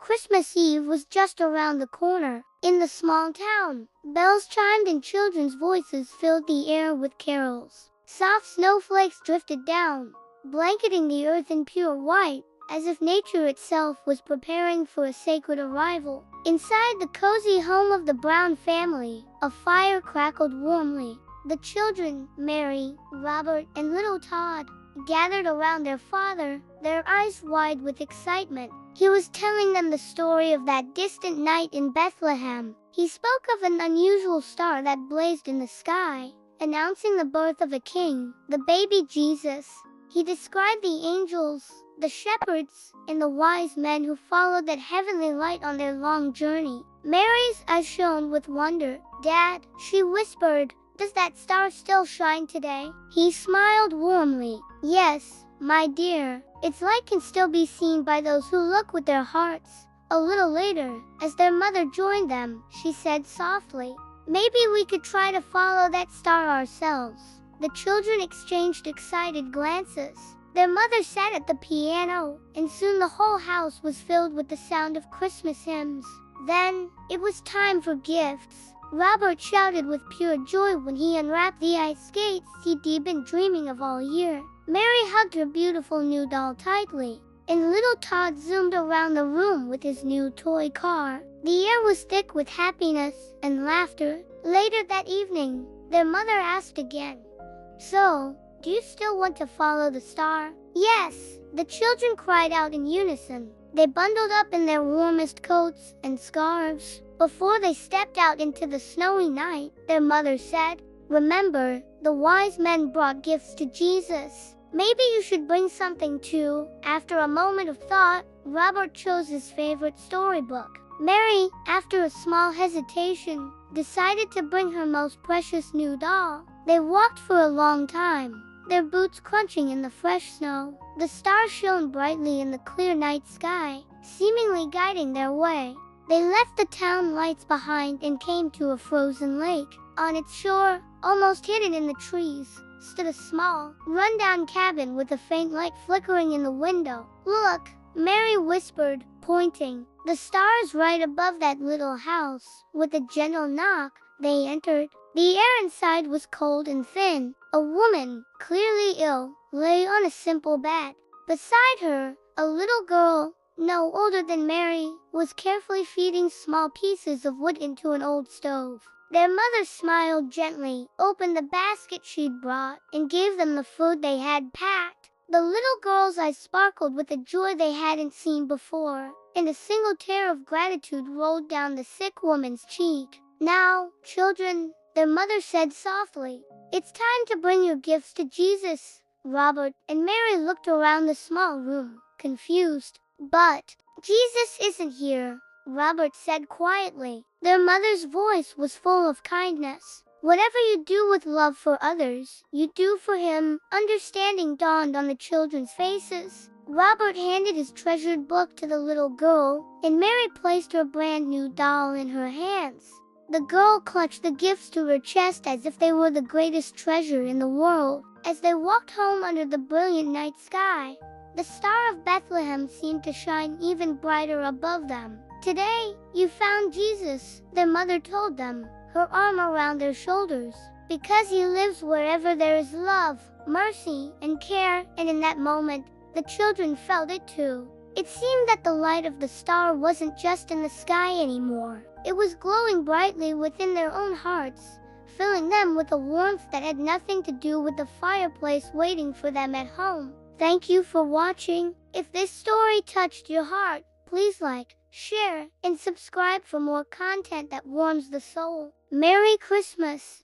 Christmas Eve was just around the corner. In the small town, bells chimed and children's voices filled the air with carols. Soft snowflakes drifted down, blanketing the earth in pure white, as if nature itself was preparing for a sacred arrival. Inside the cozy home of the Brown family, a fire crackled warmly. The children, Mary, Robert, and little Todd, gathered around their father, their eyes wide with excitement. He was telling them the story of that distant night in Bethlehem. He spoke of an unusual star that blazed in the sky, announcing the birth of a king, the baby Jesus. He described the angels, the shepherds, and the wise men who followed that heavenly light on their long journey. Mary's eyes shone with wonder. "Dad," she whispered, "does that star still shine today?" He smiled warmly. "Yes, my dear, its light can still be seen by those who look with their hearts." A little later, as their mother joined them, she said softly, "Maybe we could try to follow that star ourselves." The children exchanged excited glances. Their mother sat at the piano, and soon the whole house was filled with the sound of Christmas hymns. Then, it was time for gifts. Robert shouted with pure joy when he unwrapped the ice skates he'd been dreaming of all year. Mary hugged her beautiful new doll tightly, and little Todd zoomed around the room with his new toy car. The air was thick with happiness and laughter. Later that evening, their mother asked again, "So, do you still want to follow the star?" "Yes," the children cried out in unison. They bundled up in their warmest coats and scarves. Before they stepped out into the snowy night, their mother said, "Remember, the wise men brought gifts to Jesus. Maybe you should bring something too." After a moment of thought, Robert chose his favorite storybook. Mary, after a small hesitation, decided to bring her most precious new doll. They walked for a long time, their boots crunching in the fresh snow. The stars shone brightly in the clear night sky, seemingly guiding their way. They left the town lights behind and came to a frozen lake. On its shore, almost hidden in the trees, stood a small, run-down cabin with a faint light flickering in the window. "Look," Mary whispered, pointing. "The stars right above that little house." With a gentle knock, they entered. The air inside was cold and thin. A woman, clearly ill, lay on a simple bed. Beside her, a little girl, no older than Mary, was carefully feeding small pieces of wood into an old stove. Their mother smiled gently, opened the basket she'd brought, and gave them the food they had packed. The little girl's eyes sparkled with a joy they hadn't seen before, and a single tear of gratitude rolled down the sick woman's cheek. "Now, children," their mother said softly, "it's time to bring your gifts to Jesus." Robert and Mary looked around the small room, confused. "But Jesus isn't here," Robert said quietly. Their mother's voice was full of kindness. "Whatever you do with love for others, you do for him." Understanding dawned on the children's faces. Robert handed his treasured book to the little girl, and Mary placed her brand new doll in her hands. The girl clutched the gifts to her chest as if they were the greatest treasure in the world. As they walked home under the brilliant night sky, the Star of Bethlehem seemed to shine even brighter above them. "Today, you found Jesus," their mother told them, her arm around their shoulders, "because he lives wherever there is love, mercy, and care." And in that moment, the children felt it too. It seemed that the light of the star wasn't just in the sky anymore. It was glowing brightly within their own hearts, filling them with a warmth that had nothing to do with the fireplace waiting for them at home. Thank you for watching. If this story touched your heart, please like, share, and subscribe for more content that warms the soul. Merry Christmas!